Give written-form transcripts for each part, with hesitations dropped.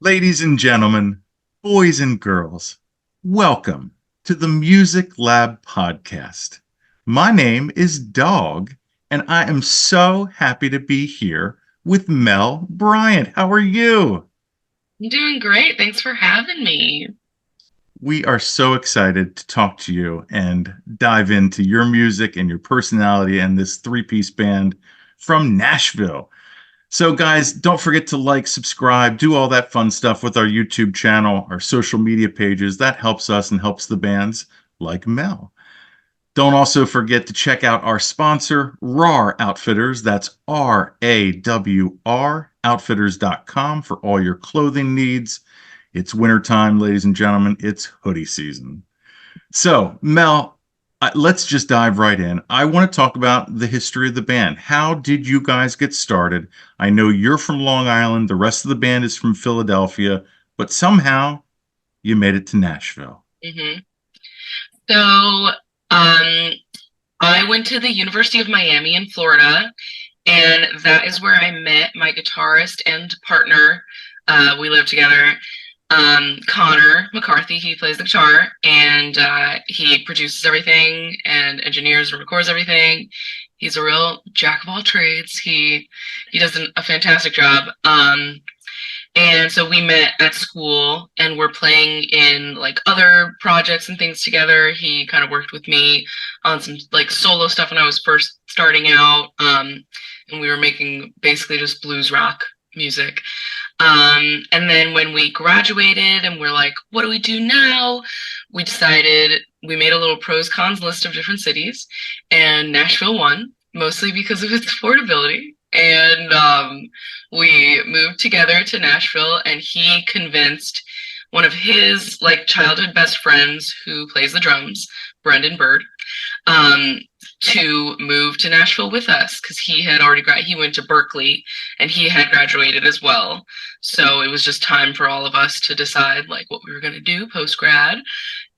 Ladies and gentlemen, boys and girls, welcome to the Music Lab podcast. My name is Dogg, and I am so happy to be here with Mel Bryant. How are you? I'm doing great. Thanks for having me. We are so excited to talk to you and dive into your music and your personality and this three-piece band from Nashville. So, guys, don't forget to like, subscribe, do all that fun stuff with our YouTube channel, our social media pages. That helps us and helps the bands like Mel. Don't also forget to check out our sponsor, RAR Outfitters. That's RAWR Outfitters.com for all your clothing needs. It's wintertime, ladies and gentlemen. It's hoodie season. So, Mel, let's just dive right in. I want to talk about the history of the band. How did you guys get started? I know you're from Long Island, the rest of the band is from Philadelphia, but somehow you made it to Nashville. hmm So, um, I went to the University of Miami in Florida, and that is where I met my guitarist and partner. We live together. Connor McCarthy, he plays the guitar, and he produces everything and engineers and records everything. He's a real jack of all trades. He does a fantastic job. And so we met at school and we're playing in like other projects and things together. He kind of worked with me on some like solo stuff when I was first starting out. And we were making basically just blues rock music. And then when we graduated and we're like, what do we do now? We decided we made a little pros cons list of different cities, and Nashville won, mostly because of its affordability. And we moved together to Nashville, and he convinced one of his like childhood best friends who plays the drums, Brendan Bird, um, to move to Nashville with us because he went to Berkeley and he had graduated as well. So it was just time for all of us to decide like what we were going to do post grad.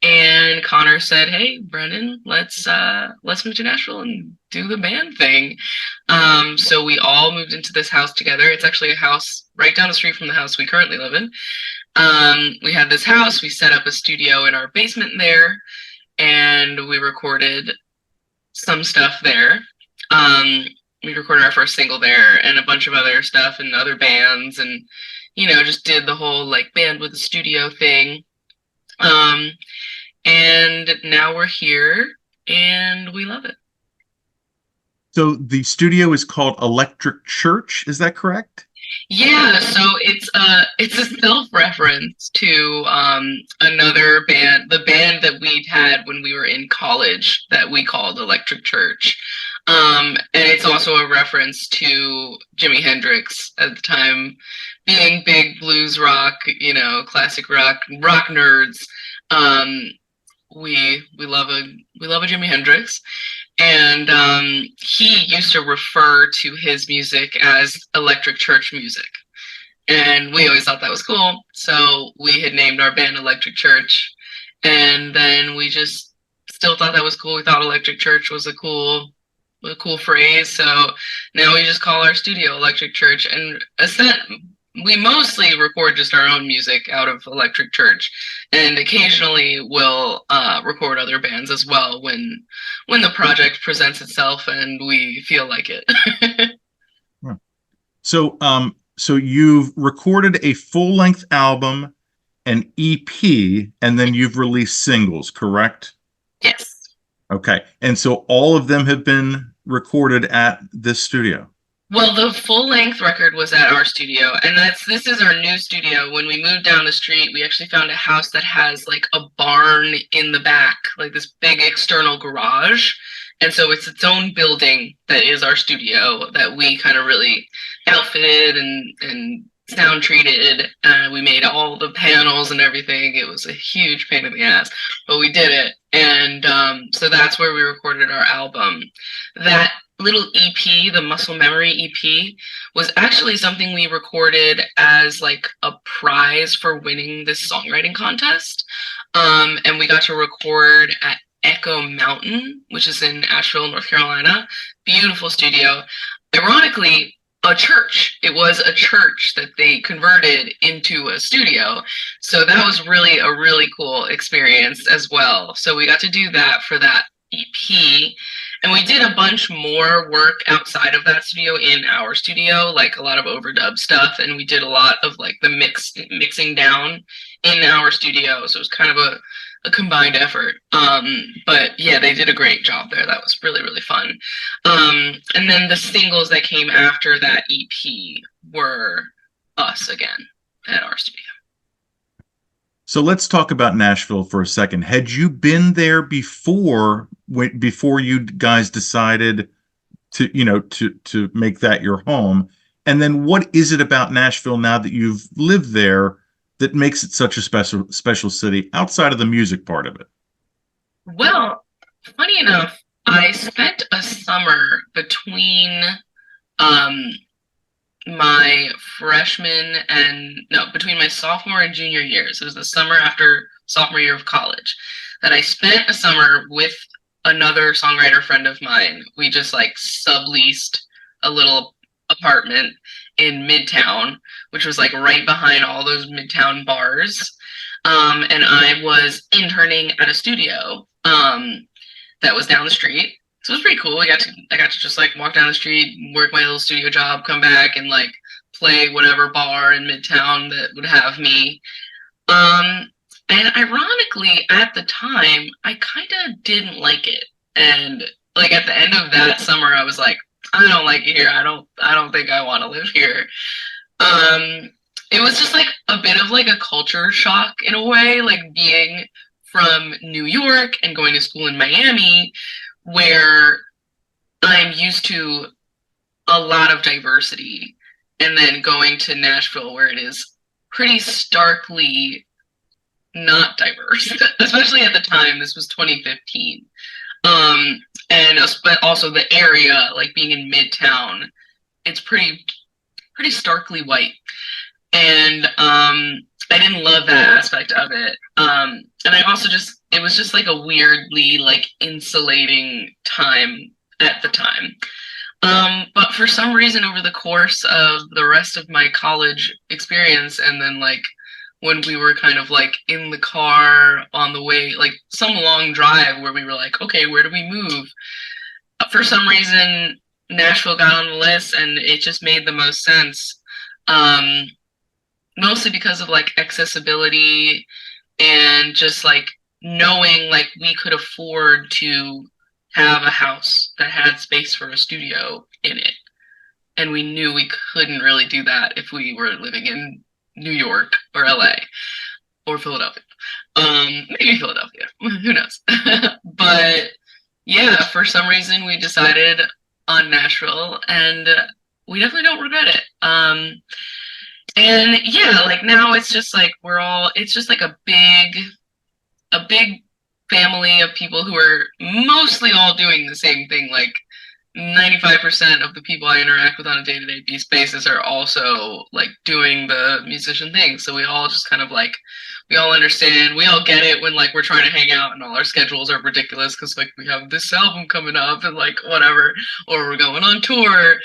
And Connor said, "Hey, Brendan, let's move to Nashville and do the band thing." So we all moved into this house together. It's actually a house right down the street from the house we currently live in. We had this house. We set up a studio in our basement there, and we recorded some stuff there. Um, we recorded our first single there, and a bunch of other stuff and other bands, and just did the whole like band with a studio thing. Um, and now we're here and we love it. So the studio is called Electric Church, is that correct? Yeah, so it's a self-reference to another band, the band that we'd had when we were in college that we called Electric Church. And it's also a reference to Jimi Hendrix at the time, being big blues rock, classic rock nerds. Um, we love a Jimi Hendrix, and he used to refer to his music as electric church music, and we always thought that was cool. So we had named our band Electric Church, and then we just still thought that was cool. We thought electric church was a cool phrase, so now we just call our studio Electric Church, and we mostly record just our own music out of Electric Church, and occasionally we'll record other bands as well when the project presents itself and we feel like it. Yeah. So you've recorded a full-length album, an EP, and then you've released singles, correct? Yes. Okay. And so all of them have been recorded at this studio. Well, the full length record was at our studio, and this is our new studio. When we moved down the street, we actually found a house that has like a barn in the back, like this big external garage. And so it's its own building that is our studio that we kind of really outfitted and sound treated. We made all the panels and everything. It was a huge pain in the ass, but we did it. And so that's where we recorded our album. That little EP, the Muscle Memory EP, was actually something we recorded as like a prize for winning this songwriting contest. And we got to record at Echo Mountain, which is in Asheville, North Carolina. Beautiful studio. Ironically, a church. It was a church that they converted into a studio. So that was really a really cool experience as well. So we got to do that for that EP. And we did a bunch more work outside of that studio in our studio, like a lot of overdub stuff. And we did a lot of like the mixing down in our studio. So it was kind of a combined effort. But yeah, they did a great job there. That was really, really fun. And then the singles that came after that EP were us again at our studio. So let's talk about Nashville for a second. Had you been there before you guys decided to make that your home? And then what is it about Nashville now that you've lived there that makes it such a special city outside of the music part of it? Well, funny enough, I spent a summer between um, my freshman and no, between my sophomore and junior years. It was the summer after sophomore year of college that I spent a summer with another songwriter friend of mine. We just like subleased a little apartment in Midtown, which was like right behind all those Midtown bars. And I was interning at a studio that was down the street. So it was pretty cool. I got to just like walk down the street, work my little studio job, come back and like play whatever bar in Midtown that would have me. And ironically, at the time, I kind of didn't like it. And like at the end of that summer, I was like, I don't like it here. I don't think I want to live here. It was just like a bit of like a culture shock in a way, like being from New York and going to school in Miami, where I'm used to a lot of diversity, and then going to Nashville where it is pretty starkly not diverse, especially at the time. This was 2015. And but also the area, like being in Midtown, it's pretty starkly white. And I didn't love that aspect of it. And I also it was just like a weirdly like insulating time at the time. But for some reason over the course of the rest of my college experience, and then like when we were kind of like in the car on the way, like some long drive where we were like, okay, where do we move? For some reason, Nashville got on the list and it just made the most sense. Mostly because of like accessibility and just like knowing like we could afford to have a house that had space for a studio in it. And we knew we couldn't really do that if we were living in New York or LA or Philadelphia. Maybe Philadelphia, who knows? But yeah, for some reason we decided on Nashville, and we definitely don't regret it. And yeah, like now it's just like it's just like a big family of people who are mostly all doing the same thing. Like 95% of the people I interact with on a day-to-day basis are also like doing the musician thing. So we all just kind of like, we all understand, we all get it when like we're trying to hang out and all our schedules are ridiculous because like we have this album coming up and like whatever, or we're going on tour.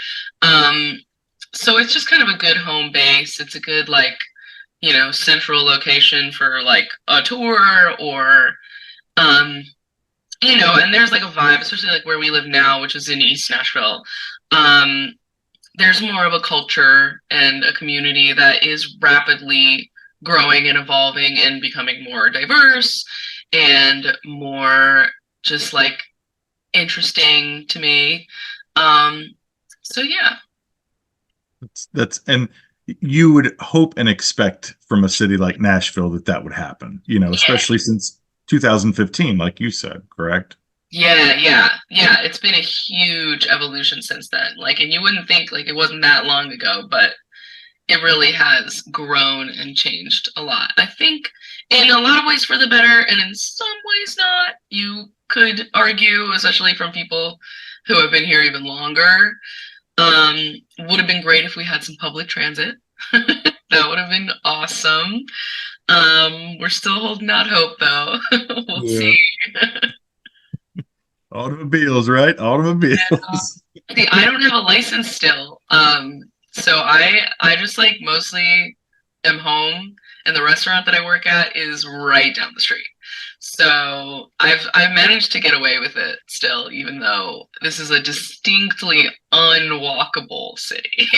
So it's just kind of a good home base. It's a good like, central location for like a tour or and there's like a vibe, especially like where we live now, which is in East Nashville. There's more of a culture and a community that is rapidly growing and evolving and becoming more diverse and more just like interesting to me. So yeah. And you would hope and expect from a city like Nashville that would happen, especially since 2015, like you said, correct? Yeah. It's been a huge evolution since then. Like, and you wouldn't think like it wasn't that long ago, but it really has grown and changed a lot. I think in a lot of ways for the better, and in some ways not. You could argue, especially from people who have been here even longer. Would have been great if we had some public transit. That would have been awesome. We're still holding out hope though. We'll Yeah. see. Automobiles, right? Automobiles. See, I don't have a license still. So I just like mostly am home, and the restaurant that I work at is right down the street. So I've managed to get away with it still, even though this is a distinctly unwalkable city.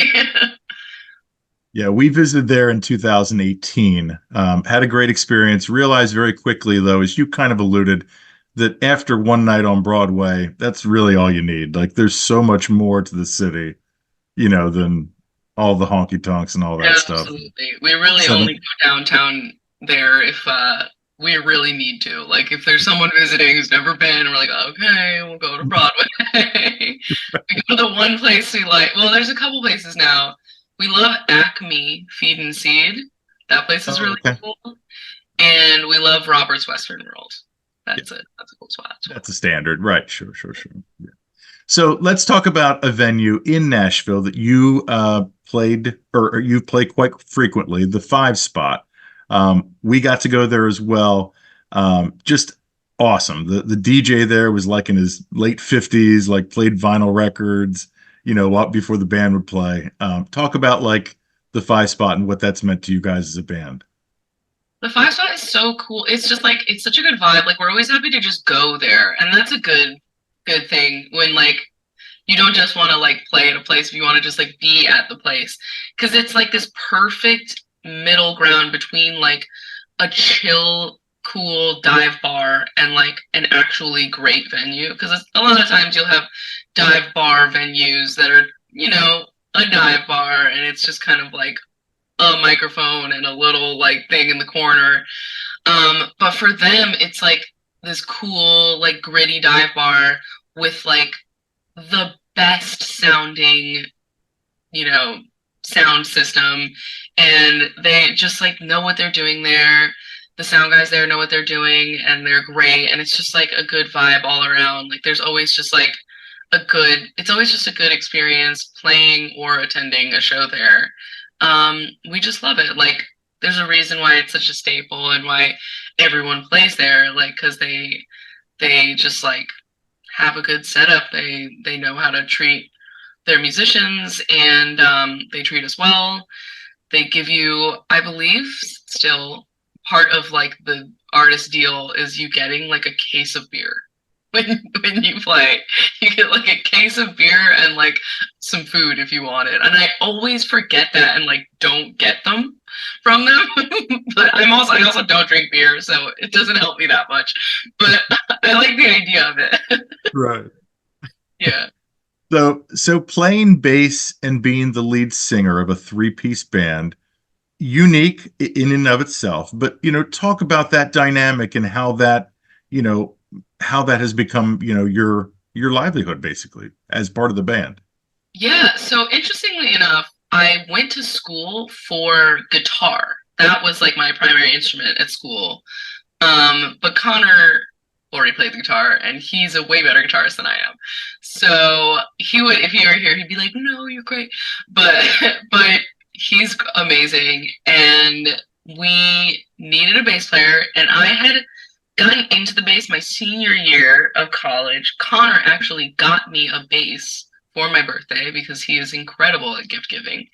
Yeah, we visited there in 2018. Had a great experience. Realized very quickly, though, as you kind of alluded, that after one night on Broadway, that's really all you need. Like, there's so much more to the city, than all the honky tonks and all that stuff. Absolutely. We really only Seven. go downtown there if we really need to. Like if there's someone visiting who's never been, we're like, okay, we'll go to Broadway. We go to the one place we like. Well, there's a couple places now. We love Acme Feed and Seed. That place is Oh, really okay. cool. And we love Robert's Western World. Yeah, That's a cool spot as well. that's a standard, right? Sure, sure, sure. Yeah. So let's talk about a venue in Nashville that you played or you play quite frequently, the Five Spot. We got to go there as well. Just awesome. The DJ there was like in his late 50s, like played vinyl records, up before the band would play. Talk about like the Five Spot and what that's meant to you guys as a band. The five spot is so cool. It's just like it's such a good vibe. Like we're always happy to just go there. And that's a good thing when like you don't just want to like play at a place, you want to just like be at the place. Because it's like this perfect middle ground between like a chill, cool dive bar and like an actually great venue. Because a lot of times you'll have dive bar venues that are, a dive bar and it's just kind of like a microphone and a little like thing in the corner. But for them, it's like this cool, like gritty dive bar with like the best sounding, you know, sound system. And they just like know what they're doing there. The sound guys there know what they're doing and they're great. And it's just like a good vibe all around. Like there's always just like it's always just a good experience playing or attending a show there. We just love it. Like, there's a reason why it's such a staple and why everyone plays there. Like, because they just like have a good setup. They know how to treat their musicians and they treat us well. They give you, I believe, still part of like the artist deal is you getting like a case of beer when you play. You get like a case of beer and like some food if you want it. And I always forget that and like don't get them from them. But I also don't drink beer, so it doesn't help me that much. But I like the idea of it. Right. Yeah. So playing bass and being the lead singer of a three-piece band, unique in and of itself. But talk about that dynamic and you know, how that has become, your livelihood basically as part of the band. Yeah. So interestingly enough, I went to school for guitar. That was like my primary instrument at school. But Connor already played the guitar, and he's a way better guitarist than I am. So he would, if he were here, he'd be like, "No, you're great," but but he's amazing, and we needed a bass player, and I had gotten into the bass my senior year of college. Connor actually got me a bass for my birthday because he is incredible at gift giving.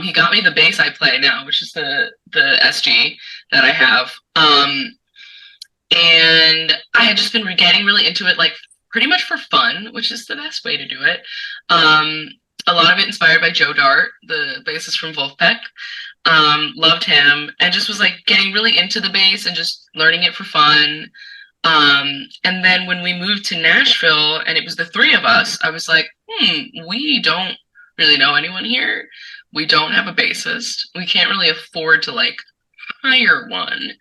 He got me the bass I play now, which is the SG that I have. And I had just been getting really into it, like pretty much for fun, which is the best way to do it. A lot of it inspired by Joe Dart, the bassist from Wolfpack. Loved him and just was like getting really into the bass and just learning it for fun. And then when we moved to Nashville and it was the three of us, I was like, we don't really know anyone here. We don't have a bassist. We can't really afford to like hire one.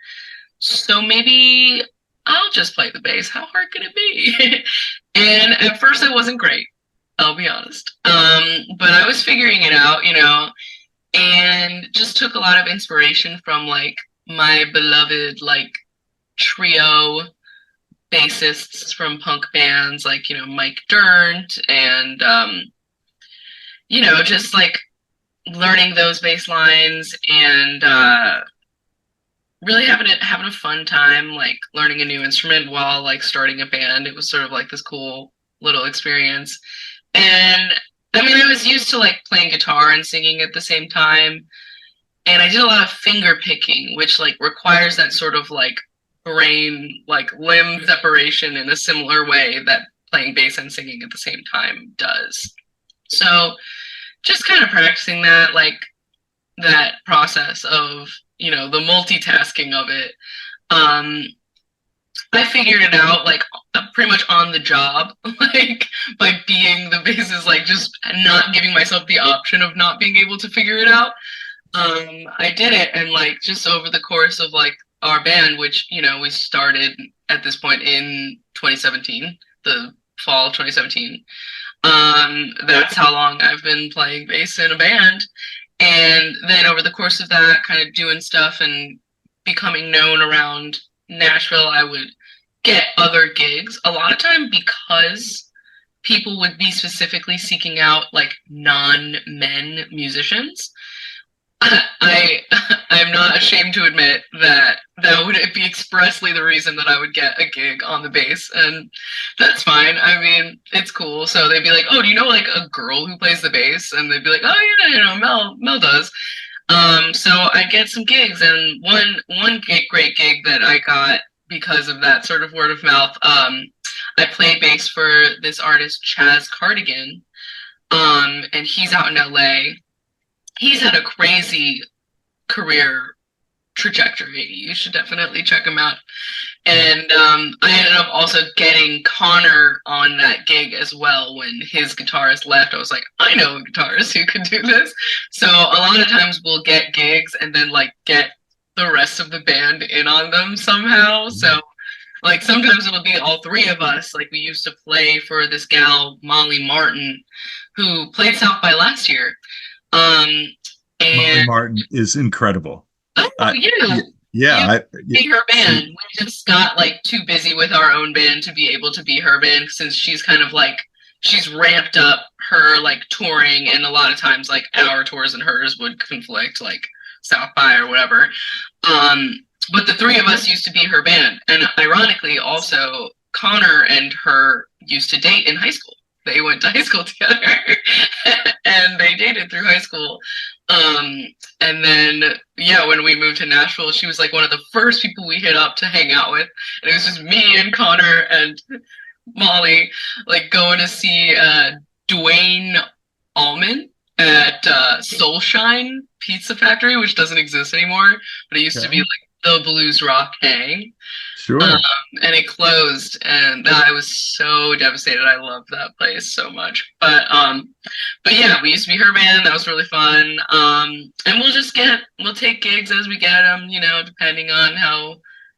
So maybe I'll just play the bass. How hard can it be? And at first it wasn't great, I'll be honest. But I was figuring it out, and just took a lot of inspiration from like my beloved like trio bassists from punk bands like, Mike Dirnt and just like learning those bass lines and really having a fun time like learning a new instrument while like starting a band. It was sort of like this cool little experience. And I mean, I was used to like playing guitar and singing at the same time. And I did a lot of finger picking, which like requires that sort of like brain, like limb separation in a similar way that playing bass and singing at the same time does. So just kind of practicing that, like that process of, the multitasking of it. Um, I figured it out like pretty much on the job, like by being the basis, like just not giving myself the option of not being able to figure it out. I did it, and like just over the course of like our band, which we started at this point in 2017, the fall of 2017. That's how long I've been playing bass in a band, and then over the course of that, kind of doing stuff and becoming known around Nashville, I would get other gigs a lot of time because people would be specifically seeking out like non-men musicians. I I'm not ashamed to admit that that would be expressly the reason that I would get a gig on the bass, and that's fine. I mean, it's cool. So they'd be like, "Oh, do you know like a girl who plays the bass?" And they'd be like, "Oh yeah, Mel does." So I get some gigs, and one great gig that I got because of that sort of word of mouth. I played bass for this artist Chaz Cardigan, and he's out in LA. He's had a crazy career trajectory. You should definitely check him out. And I ended up also getting Connor on that gig as well. When his guitarist left, I was like, I know a guitarist who could do this. So a lot of times we'll get gigs and then like get the rest of the band in on them somehow. So like sometimes it'll be all three of us. Like we used to play for this gal, Molly Martin, who played South by last year. Molly And Martin is incredible. oh yeah, Yeah, be her band. We just got like too busy with our own band to be able to be her band, since she's kind of like she's ramped up her like touring, and a lot of times like our tours and hers would conflict, like South by or whatever. Um, but the three of us used to be her band, and ironically, also Connor and her used to date in high school. They went to high school together, and they dated through high school. And then, yeah, when we moved to Nashville, she was like one of the first people we hit up to hang out with. And it was just me and Connor and Molly, like going to see Dwayne Allman at Soulshine Pizza Factory, which doesn't exist anymore, but it used to be like the Blues Rock Hang. sure. And it closed, and I was so devastated. I loved that place so much. But yeah, we used to be her band. That was really fun. And we'll take gigs as we get them, depending on how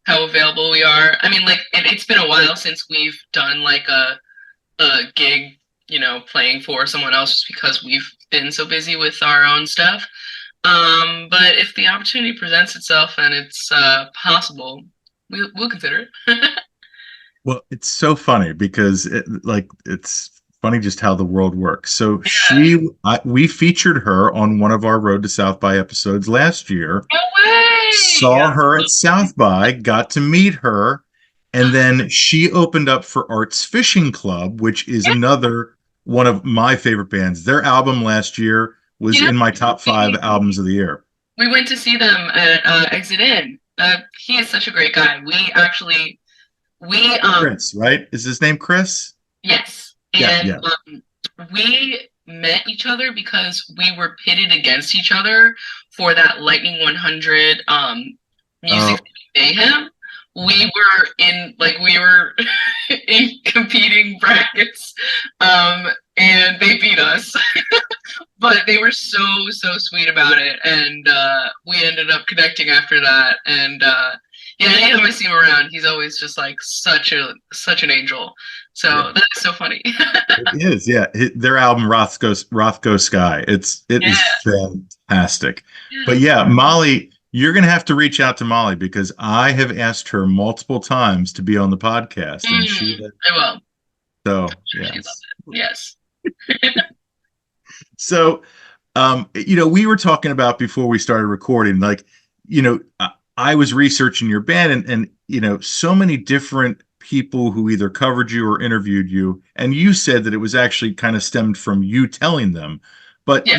available we are. I mean, like it's been a while since we've done like a gig, playing for someone else, just because we've been so busy with our own stuff. But if the opportunity presents itself and it's possible, we'll consider it. Well, it's so funny because it's funny just how the world works. So we featured her on one of our Road to South by episodes last year. No way! Saw her at South by, got to meet her, and then she opened up for Arts Fishing Club, which is another one of my favorite bands. Their album last year was in my top 5 albums of the year. We went to see them at Exit In. He is such a great guy. Chris, right? Is his name Chris? Yes. And we met each other because we were pitted against each other for that Lightning 100 Music Mayhem. We were in in competing brackets, and they beat us. But they were so sweet about it, and we ended up connecting after that. And yeah, anytime I see him around, he's always just like such an angel. So that's so funny. It is, yeah. Their album Rothko Sky. It is fantastic. Yeah. But yeah, Molly, you're gonna have to reach out to Molly because I have asked her multiple times to be on the podcast, and I will. So yes. So, we were talking about before we started recording, like, I was researching your band, and so many different people who either covered you or interviewed you, and you said that it was actually kind of stemmed from you telling them. But, Yeah.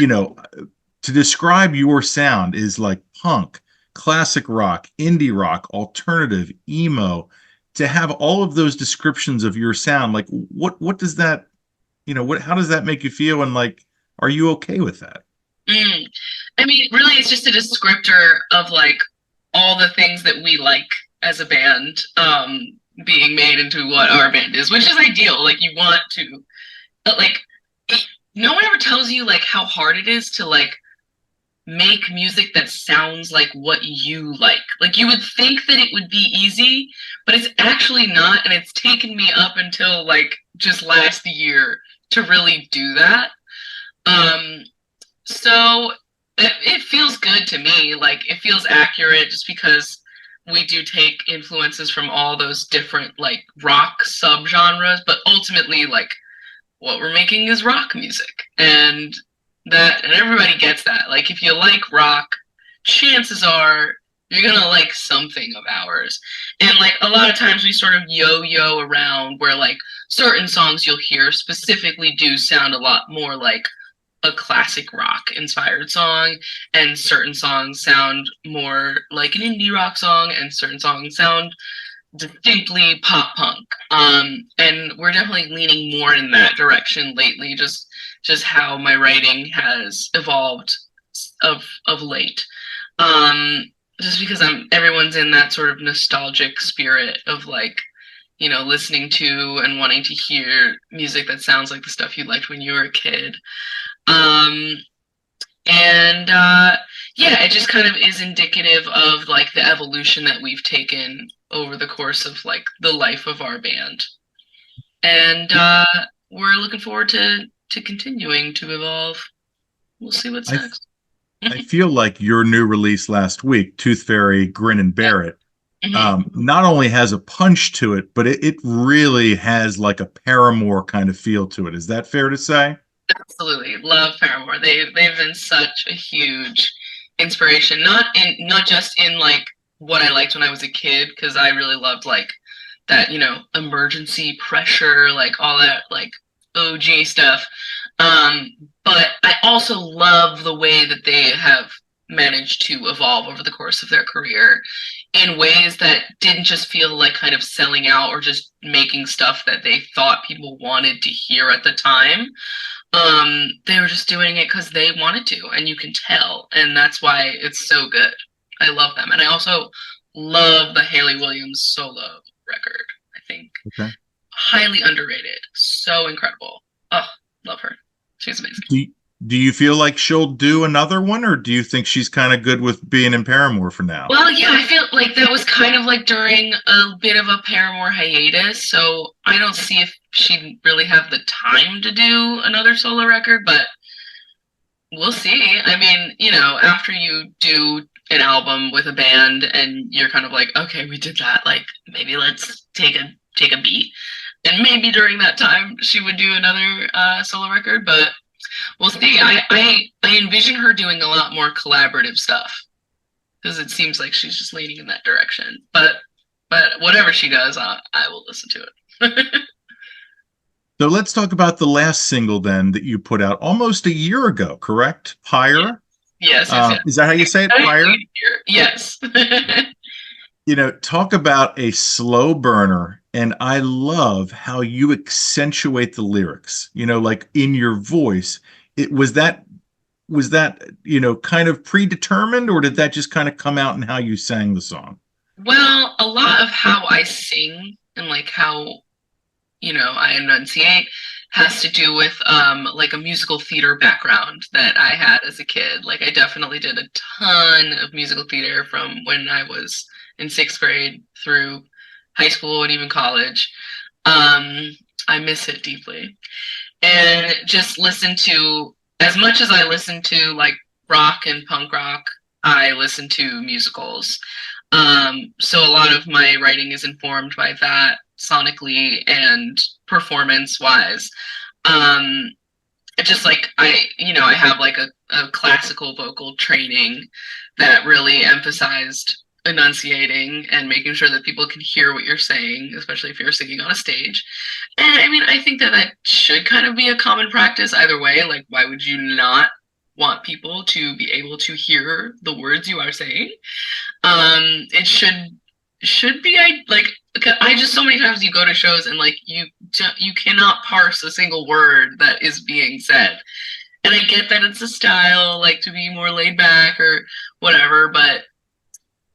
to describe your sound is like punk, classic rock, indie rock, alternative, emo. To have all of those descriptions of your sound, like what does that, what how does that make you feel? And like, are you okay with that? Mm. I mean, really, it's just a descriptor of like all the things that we like as a band, being made into what our band is, which is ideal. Like you want to, but like no one ever tells you like how hard it is to like make music that sounds like what you like. Like you would think that it would be easy, but it's actually not, and it's taken me up until like just last year to really do that. Um, so it feels good to me. Like it feels accurate just because we do take influences from all those different like rock subgenres, but ultimately like what we're making is rock music. And everybody gets that. Like if you like rock, chances are you're gonna like something of ours. And like a lot of times we sort of yo-yo around where like certain songs you'll hear specifically do sound a lot more like a classic rock inspired song, and certain songs sound more like an indie rock song, and certain songs sound distinctly pop punk. And we're definitely leaning more in that direction lately, just how my writing has evolved of late. Um, just because everyone's in that sort of nostalgic spirit of like, listening to and wanting to hear music that sounds like the stuff you liked when you were a kid. Um, and yeah, it just kind of is indicative of like the evolution that we've taken over the course of like the life of our band. And we're looking forward to continuing to evolve. We'll see what's I next. I feel like your new release last week, Tooth Fairy, Grin and Bear It, Mhm. not only has a punch to it, but it really has like a Paramore kind of feel to it. Is that fair to say? Absolutely love Paramore. They've been such a huge inspiration. Not just in like what I liked when I was a kid, because I really loved like that emergency pressure, like all that like OG stuff. Um, but I also love the way that they have managed to evolve over the course of their career in ways that didn't just feel like kind of selling out or just making stuff that they thought people wanted to hear at the time. They were just doing it because they wanted to, and you can tell, and that's why it's so good. I love them, and I also love the Haley Williams solo record. I think Okay. highly underrated, so incredible. Oh, love her. She's amazing. Do do you feel like she'll do another one, or do you think she's kind of good with being in Paramore for now? Well, yeah, I feel like that was kind of like during a bit of a Paramore hiatus, so I don't see if she'd really have the time to do another solo record, but we'll see. I mean, after you do an album with a band and you're kind of like, okay, we did that, like maybe let's take a beat. And maybe during that time she would do another solo record, but we'll see. I envision her doing a lot more collaborative stuff because it seems like she's just leaning in that direction. But whatever she does, I will listen to it. So let's talk about the last single then that you put out almost a year ago, correct? Pyre. Yes, yes, yes. Is that how you say it? Pyre? Yes. Talk about a slow burner. And I love how you accentuate the lyrics, like in your voice. It was that, kind of predetermined, or did that just kind of come out in how you sang the song? Well, a lot of how I sing and like how I enunciate has to do with like a musical theater background that I had as a kid. Like I definitely did a ton of musical theater from when I was in sixth grade through high school and even college. Um, I miss it deeply. And just listen to as much as I listen to like rock and punk rock, I listen to musicals. So a lot of my writing is informed by that sonically and performance wise. Um, just like I have like a classical vocal training that really emphasized enunciating and making sure that people can hear what you're saying, especially if you're singing on a stage. And I mean, I think that that should kind of be a common practice either way. Like, why would you not want people to be able to hear the words you are saying? It should be like I just so many times you go to shows and like you cannot parse a single word that is being said. And I get that it's a style, like to be more laid back or whatever, but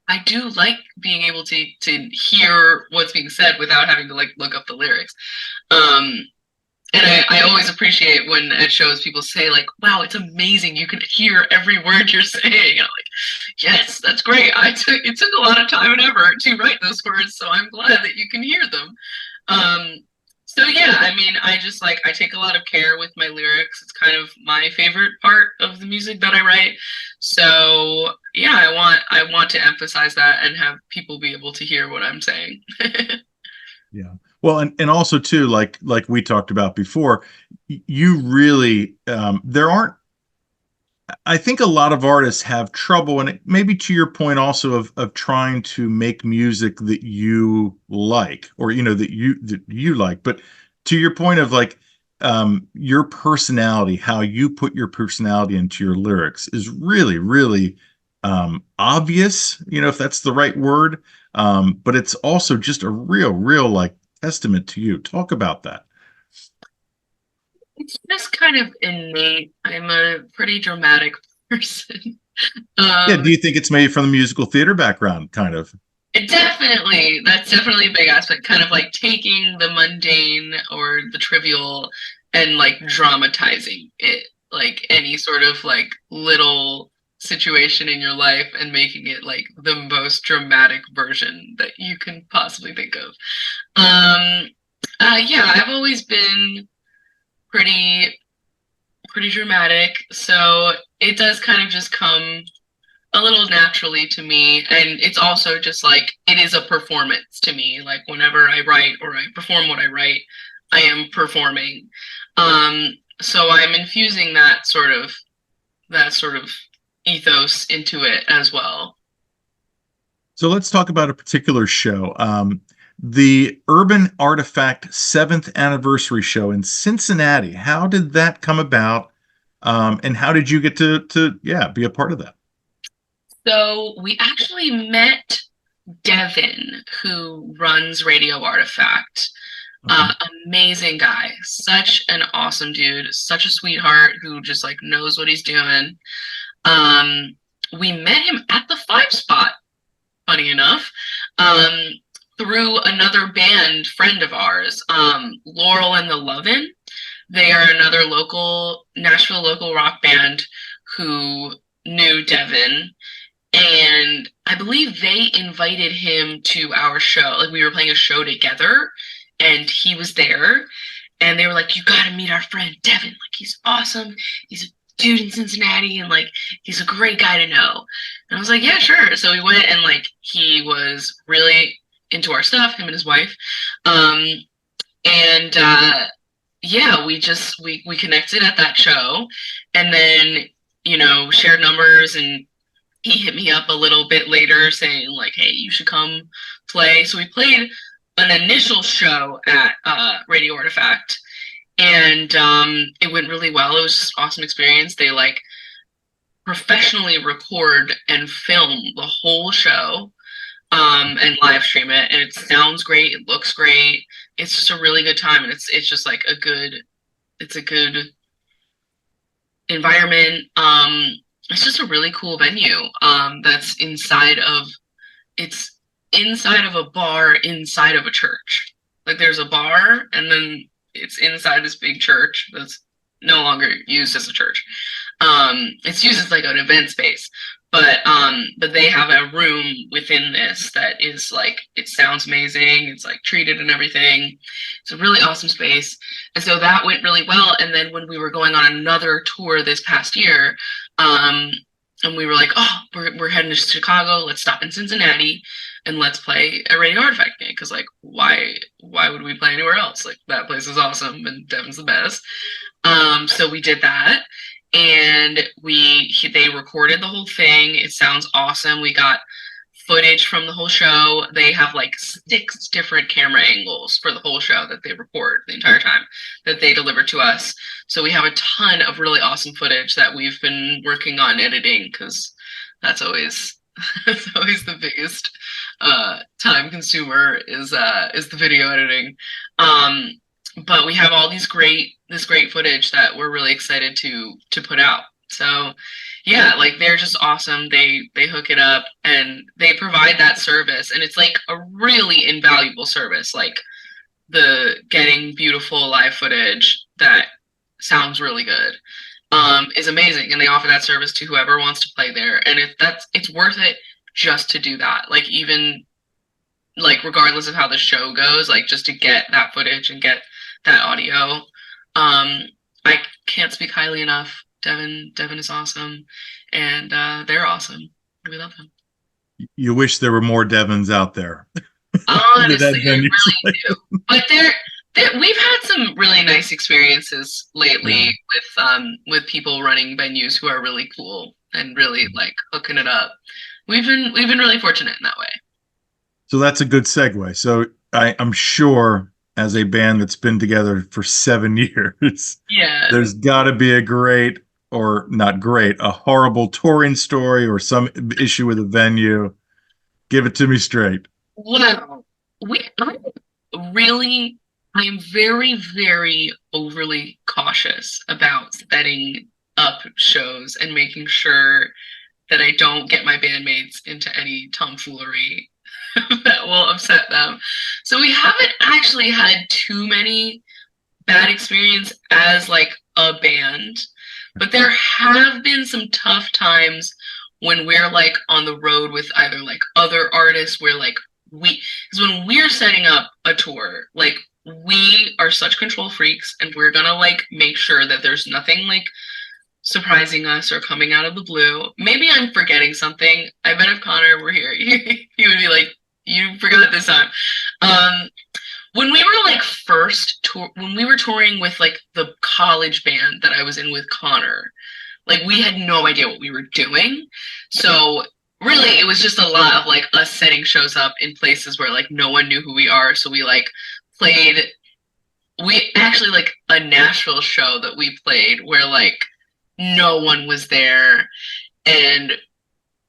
I do like being able to hear what's being said without having to like look up the lyrics. Um, and I always appreciate when at shows people say like, "Wow, it's amazing! You can hear every word you're saying." And I'm like, "Yes, that's great. It took a lot of time and effort to write those words, so I'm glad that you can hear them." Um, so yeah, I mean, I just like I take a lot of care with my lyrics. It's kind of my favorite part of the music that I write. So yeah, I want to emphasize that and have people be able to hear what I'm saying. Yeah. Well, and also too, like we talked about before, you really there aren't. I think a lot of artists have trouble, and it, maybe to your point also of trying to make music that you like, or that you like. But to your point of like your personality, how you put your personality into your lyrics is really, really obvious. If that's the right word. But it's also just a real, real like testament to you. Talk about that. It's just kind of innate. I'm a pretty dramatic person. Yeah. Um, Do you think it's maybe from the musical theater background, kind of? that's definitely a big aspect, kind of like taking the mundane or the trivial and like dramatizing it, like any sort of like little situation in your life and making it like the most dramatic version that you can possibly think of. Um, yeah, I've always been pretty pretty dramatic, so it does kind of just come a little naturally to me. And it's also just like it is a performance to me. Like whenever I write or I perform what I write, I am performing. Um, so I'm infusing that sort of ethos into it as well. So let's talk about a particular show. The Urban Artifact seventh anniversary show in Cincinnati. How did that come about? And how did you get to yeah, be a part of that? So we actually met Devin, who runs Radio Artifact. Okay. Amazing guy, such an awesome dude, such a sweetheart who just like knows what he's doing. Um, we met him at the Five Spot, funny enough, um, through another band friend of ours, Laurel and the Lovin'. They are another local Nashville local rock band who knew Devin, and I believe they invited him to our show. Like we were playing a show together, and he was there, and they were like, "You got to meet our friend Devin. Like he's awesome. He's a dude in Cincinnati, and like he's a great guy to know." And I was like, "Yeah, sure." So we went, and like he was really into our stuff. Him and his wife, um, and yeah, we connected at that show, and then shared numbers and he hit me up a little bit later saying like, "Hey, you should come play." So we played an initial show at Radio Artifact, and it went really well. It was just an awesome experience. They like professionally record and film the whole show and live stream it, and it sounds great. It looks great. It's just a really good time, and it's just like it's a good environment. It's just a really cool venue. That's it's inside of a bar inside of a church. Like there's a bar and then it's inside this big church that's no longer used as a church. It's used as like an event space, but they have a room within this that is like it sounds amazing. It's like treated and everything. It's a really awesome space, and so that went really well. And then when we were going on another tour this past year, um, and we were like, "Oh, we're heading to Chicago. Let's stop in Cincinnati and let's play a Radio Artifact game." Because like, why would we play anywhere else? Like that place is awesome and Devon's the best. So we did that, and they recorded the whole thing. It sounds awesome. We got footage from the whole show. They have like 6 different camera angles for the whole show that they record the entire time that they deliver to us. So we have a ton of really awesome footage that we've been working on editing because that's always that's always the biggest time consumer is the video editing. Um, but we have all this great footage that we're really excited to put out. So yeah, like they're just awesome. They hook it up and they provide that service, and it's like a really invaluable service. Like the getting beautiful live footage that sounds really good is amazing, and they offer that service to whoever wants to play there, and it's worth it just to do that. Like even like regardless of how the show goes, like just to get that footage and get that audio. I can't speak highly enough. Devin is awesome, and they're awesome. We love them. You wish there were more Devons out there. Honestly, I really do. But we've had some really nice experiences lately with people running venues who are really cool and really like hooking it up. We've been really fortunate in that way. So that's a good segue. So I'm sure as a band that's been together for 7 years, Yeah. there's got to be a great or not great, a horrible touring story or some issue with a venue. Give it to me straight. Well, I'm very, very overly cautious about setting up shows and making sure that I don't get my bandmates into any tomfoolery that will upset them. So we haven't actually had too many bad experience as like a band, but there have been some tough times when we're like on the road with either like other artists where like because when we're setting up a tour, like we are such control freaks and we're gonna like make sure that there's nothing like surprising us or coming out of the blue. Maybe I'm forgetting something. I bet if Connor were here, he would be like, you forgot this time. When we were like when we were touring with like the college band that I was in with Connor, like we had no idea what we were doing. So really it was just a lot of like us setting shows up in places where like no one knew who we are. So we like we actually like a Nashville show that we played where like no one was there. And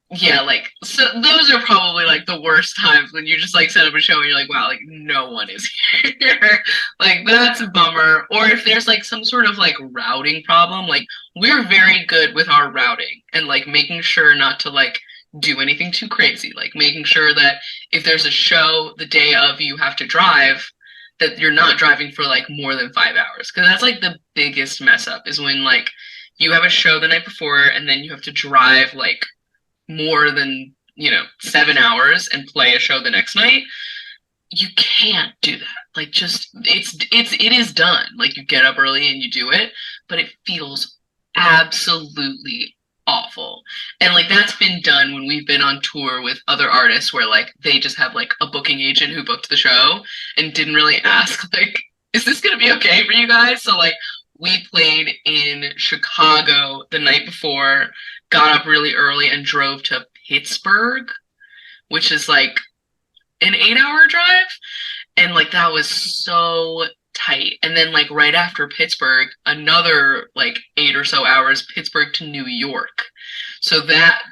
yeah, like so those are probably like the worst times when you just like set up a show and you're like, wow, like no one is here. Like that's a bummer. Or if there's like some sort of like routing problem, like we're very good with our routing and like making sure not to like do anything too crazy. Like making sure that if there's a show the day of you have to drive, that you're not driving for like more than 5 hours. Cause that's like the biggest mess up is when like you have a show the night before and then you have to drive like more than 7 hours and play a show the next night. You can't do that. Like just it is done. Like you get up early and you do it, but it feels absolutely awful. And like that's been done when we've been on tour with other artists where like they just have like a booking agent who booked the show and didn't really ask like, is this gonna be okay for you guys? So like we played in Chicago the night before, got up really early and drove to Pittsburgh, which is like an 8-hour drive. And like that was so tight. And then like right after Pittsburgh, another like 8 or so hours, Pittsburgh to New York. So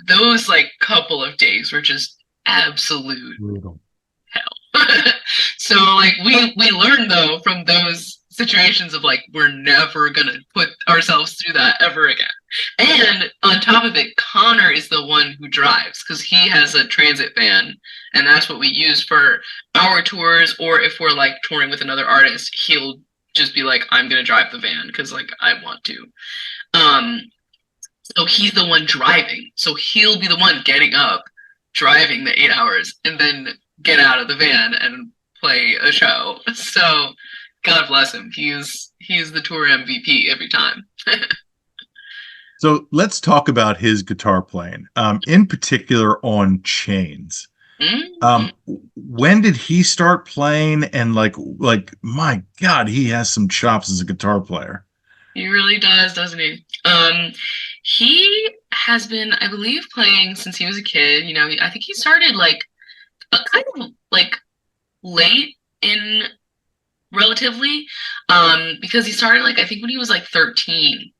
those like couple of days were just absolute Brutal hell. So like we learned though from those situations of like we're never gonna put ourselves through that ever again. And on top of it, Connor is the one who drives because he has a transit van and that's what we use for our tours. Or if we're like touring with another artist, he'll just be like, I'm gonna drive the van because like I want to. So he's the one driving, so he'll be the one getting up, driving the 8 hours, and then get out of the van and play a show. So God bless him. He's the tour MVP every time. So let's talk about his guitar playing, in particular on Chains. When did he start playing? And like, my God, he has some chops as a guitar player. He really does, doesn't he? Um, he has been, I believe, playing since he was a kid. I think he started like kind of like late in relatively, because he started like I think when he was like 13.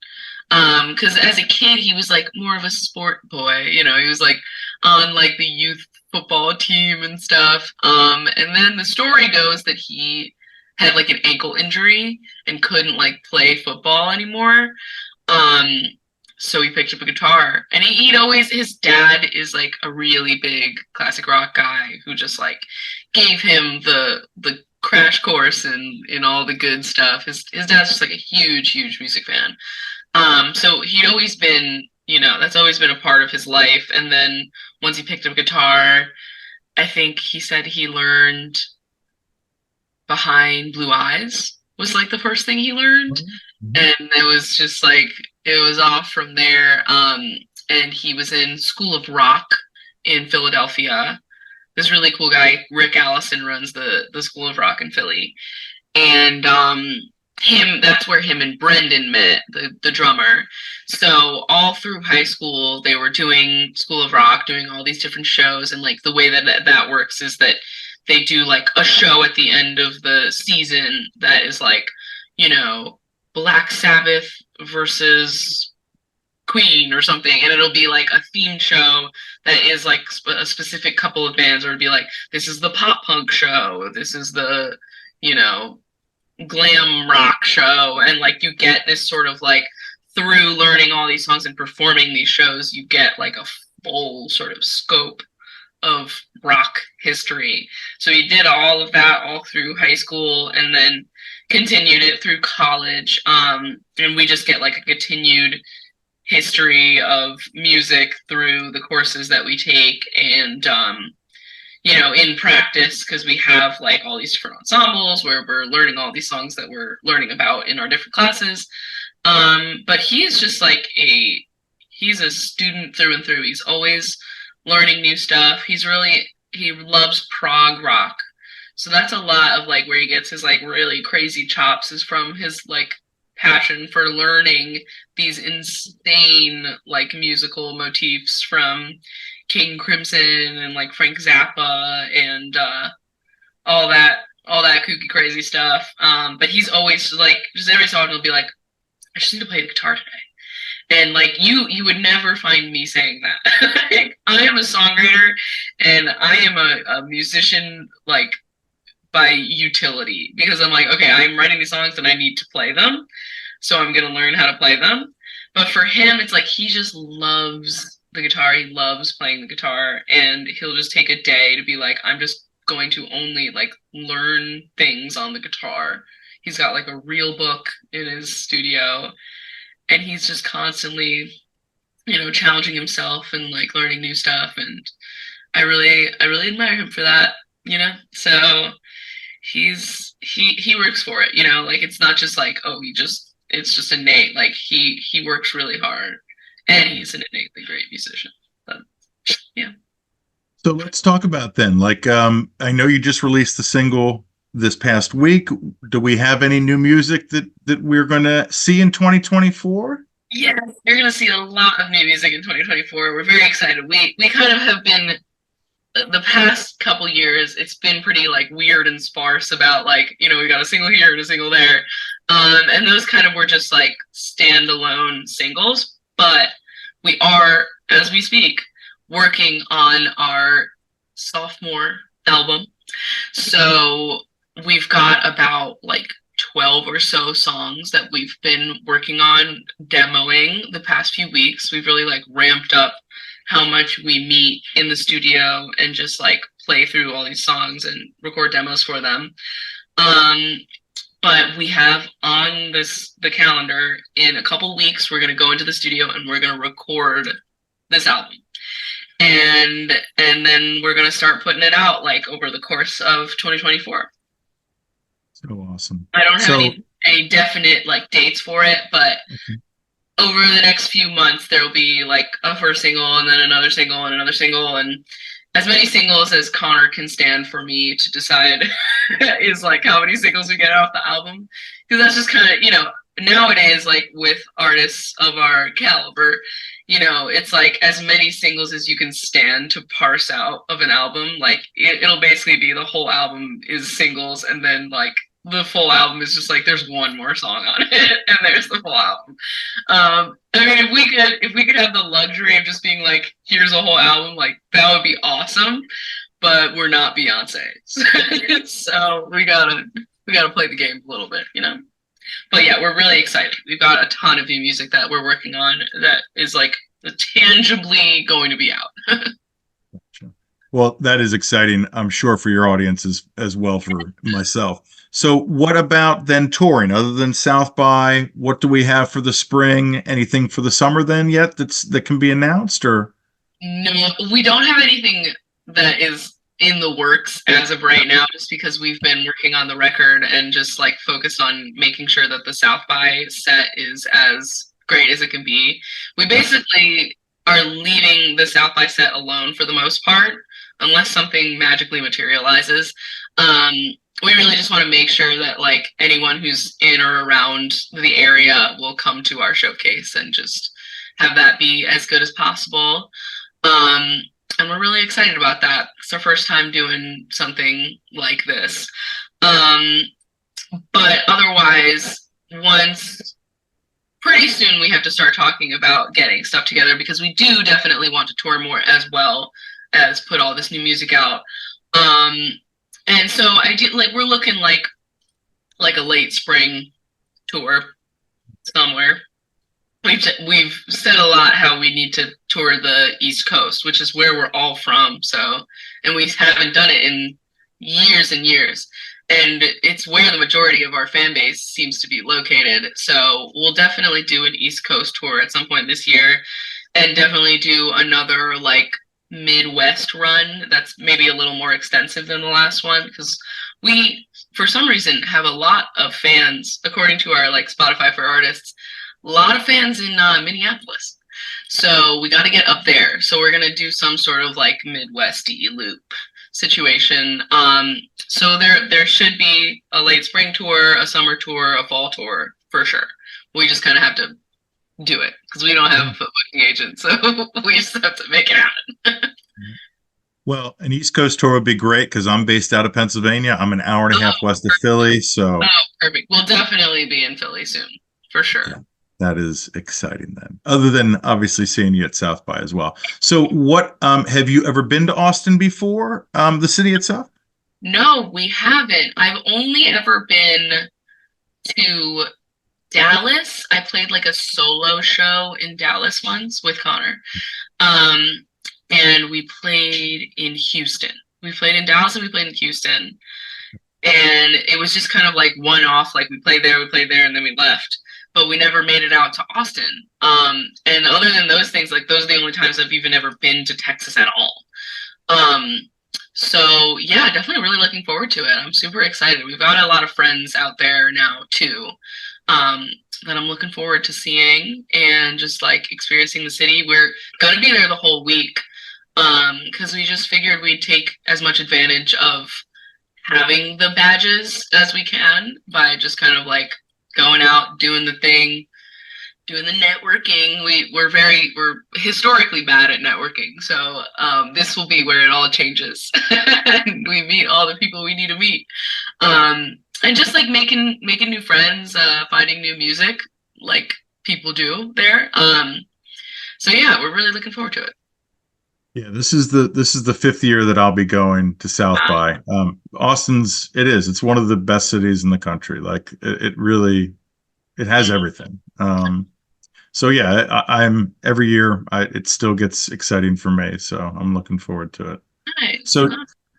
Because as a kid he was like more of a sport boy. He was like on like the youth football team and stuff. And then the story goes that he had like an ankle injury and couldn't like play football anymore. Um, so he picked up a guitar, and he'd always, his dad is like a really big classic rock guy who just like gave him the crash course in all the good stuff. His dad's just like a huge music fan. So he'd always been, that's always been a part of his life. And then once he picked up guitar, I think he said he learned Behind Blue Eyes was like the first thing he learned. Mhm. And it was just like it was off from there. And he was in School of Rock in Philadelphia. This really cool guy, Rick Allison, runs the School of Rock in Philly. And him that's where him and Brendan met, the drummer. So all through high school they were doing School of Rock, doing all these different shows. And like the way that works is that they do like a show at the end of the season that is like, you know, Black Sabbath versus Queen or something, and it'll be like a theme show that is like a specific couple of bands, or it'll be like, this is the pop punk show, this is the, you know, glam rock show. And like you get this sort of like, through learning all these songs and performing these shows, you get like a full sort of scope of rock history. So he did all of that all through high school, and then continued it through college. And we just get like a continued history of music through the courses that we take. And in practice, because we have like all these different ensembles where we're learning all these songs that we're learning about in our different classes. But he's just like he's a student through and through. He's always learning new stuff. He loves prog rock. So that's a lot of like where he gets his like really crazy chops, is from his like passion for learning these insane like musical motifs from King Crimson and like Frank Zappa and all that kooky crazy stuff. But he's always like, just every so often he'll be like, I just need to play the guitar today. And like you would never find me saying that. Like, I am a songwriter and I am a musician like by utility, because I'm like, okay, I'm writing these songs and I need to play them, so I'm gonna learn how to play them. But for him, it's like he just loves the guitar. He loves playing the guitar, and he'll just take a day to be like, I'm just going to only like learn things on the guitar. He's got like a real book in his studio, and he's just constantly, challenging himself and like learning new stuff. And I really admire him for that. So he works for it. Like it's not just like, oh, it's just innate. Like he works really hard, and he's an innately great musician. But yeah. So let's talk about then. Like, I know you just released the single this past week. Do we have any new music that we're going to see in 2024? Yeah, you're gonna see a lot of new music in 2024. We're very excited. We kind of have been, the past couple years, it's been pretty like weird and sparse about like, we got a single here and a single there. And those kind of were just like standalone singles. But we are, as we speak, working on our sophomore album. So we've got about like 12 or so songs that we've been working on demoing the past few weeks. We've really like ramped up how much we meet in the studio and just like play through all these songs and record demos for them. But we have on the calendar, in a couple weeks we're going to go into the studio and we're going to record this album. And then we're going to start putting it out like over the course of 2024. So awesome. I don't have So, any definite like dates for it, but okay. over the next few months there'll be like a first single and then another single and another single, and as many singles as Connor can stand for me to decide is like how many singles we get off the album, because that's just kind of, nowadays, like with artists of our caliber, it's like as many singles as you can stand to parse out of an album. Like it'll basically be the whole album is singles, and then like the full album is just like there's one more song on it, and there's the full album. I mean, if we could have the luxury of just being like, here's a whole album, like that would be awesome. But we're not Beyonce, so we gotta play the game a little bit. But yeah, we're really excited. We've got a ton of new music that we're working on that is like tangibly going to be out. Well, that is exciting, I'm sure, for your audience as well for myself. So what about then touring? Other than South by, what do we have for the spring? Anything for the summer then yet that can be announced or? No, we don't have anything that is in the works as of right now, just because we've been working on the record and just like focused on making sure that the South by set is as great as it can be. We basically are leaving the South by set alone for the most part, unless something magically materializes. We really just want to make sure that like anyone who's in or around the area will come to our showcase and just have that be as good as possible. And we're really excited about that. It's our first time doing something like this. But otherwise, pretty soon we have to start talking about getting stuff together, because we do definitely want to tour more as well as put all this new music out. And so we're looking like a late spring tour somewhere. We've said a lot how we need to tour the East Coast, which is where we're all from. And we haven't done it in years and years. And it's where the majority of our fan base seems to be located. So we'll definitely do an East Coast tour at some point this year, and definitely do another like Midwest run that's maybe a little more extensive than the last one, because we, for some reason, have a lot of fans, according to our like Spotify for Artists, a lot of fans in Minneapolis. So we got to get up there. So we're going to do some sort of like Midwest-y loop situation. So there should be a late spring tour, a summer tour, a fall tour for sure. We just kind of have to do it because we don't have a foot booking agent. So we just have to make it happen. Well, an East Coast tour would be great because I'm based out of Pennsylvania. I'm an hour and a half west of Philly. So perfect. We'll definitely be in Philly soon for sure. Yeah. That is exciting then, other than obviously seeing you at South by as well. So what, have you ever been to Austin before, the city itself? No, we haven't. I've only ever been to Dallas. I played like a solo show in Dallas once with Connor. And we played in Houston. We played in Dallas and we played in Houston. And it was just kind of like one off, like we played there, and then we left. But we never made it out to Austin. And other than those things, like those are the only times I've even ever been to Texas at all. So yeah, definitely really looking forward to it. I'm super excited. We've got a lot of friends out there now too, that I'm looking forward to seeing and just like experiencing the city. We're gonna be there the whole week, because we just figured we'd take as much advantage of having the badges as we can by just kind of like going out, doing the thing, doing the networking. We're historically bad at networking. So this will be where it all changes. And we meet all the people we need to meet. And just like making new friends, finding new music like people do there. So yeah, we're really looking forward to it. Yeah, this is the fifth year that I'll be going to South by. It's one of the best cities in the country. Like it really, it has everything. So yeah, I'm every year. It still gets exciting for me. So I'm looking forward to it. Nice. So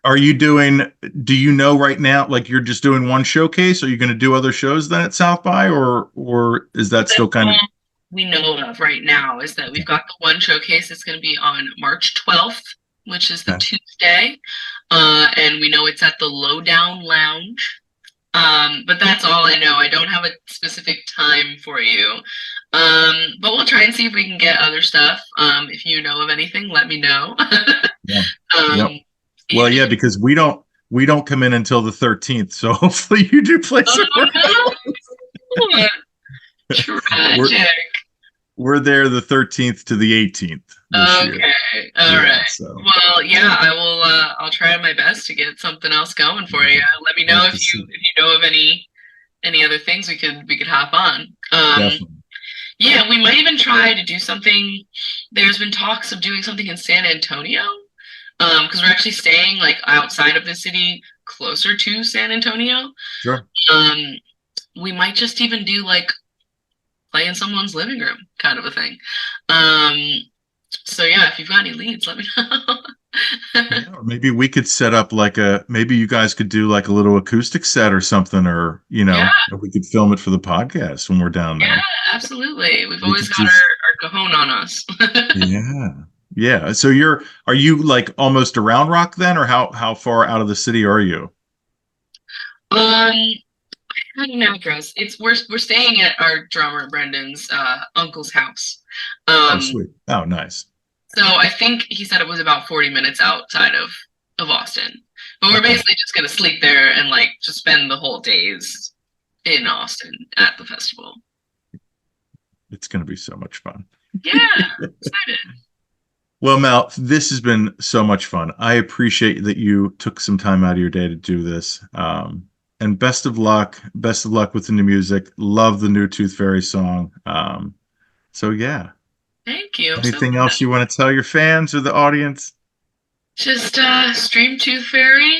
do you know right now, like you're just doing one showcase? Are you going to do other shows then at South by, or is that still kind of? We know of right now is that we've got the one showcase. It's going to be on March 12th, which is the Tuesday. And we know it's at the Lowdown Lounge. But that's all I know. I don't have a specific time for you. But we'll try and see if we can get other stuff. If you know of anything, let me know. Yeah. Yep. Well, yeah, because we don't come in until the 13th. So hopefully you do play some. we're Tragic. we're there the 13th to the 18th this year. Okay. All Yeah, right. so Well, yeah, I will I'll try my best to get something else going for you. Let me know love if to see. you know of any other things we could hop on. Definitely. Yeah, we might even try to do something. There's been talks of doing something in San Antonio. Because we're actually staying like outside of the city, closer to San Antonio. Sure. Um, we might just even do like play in someone's living room kind of a thing. Um, so yeah, if you've got any leads, let me know. Yeah, or maybe we could set up like maybe you guys could do like a little acoustic set or something, or Yeah, or we could film it for the podcast when we're down yeah, there. absolutely. We've We always could got just, our cajon on us. yeah, yeah. So are you like almost around Rock then, or how far out of the city are you? Um, Not an address. It's we're staying at our drummer Brendan's uncle's house. Oh, Um, sweet. Oh, nice. so I think he said it was about 40 minutes outside of Austin. But we're Okay, basically just gonna sleep there and like just spend the whole days in Austin at the festival. it's going to be so much fun. Yeah, excited. Well, Mel, this has been so much fun. I appreciate that you took some time out of your day to do this. And best of luck. Best of luck with the new music. Love the new Tooth Fairy song. So yeah. Thank you. I'm so Anything else you want to tell your fans or the audience? just stream Tooth Fairy.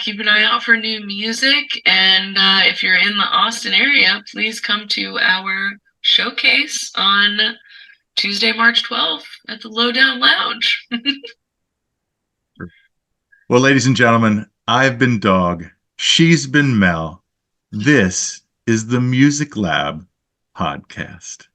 Keep an eye out for new music, and if you're in the Austin area, please come to our showcase on Tuesday, March 12th at the Lowdown Lounge. Well, ladies and gentlemen, I've been Dog. She's been Mel. This is the Music Lab podcast.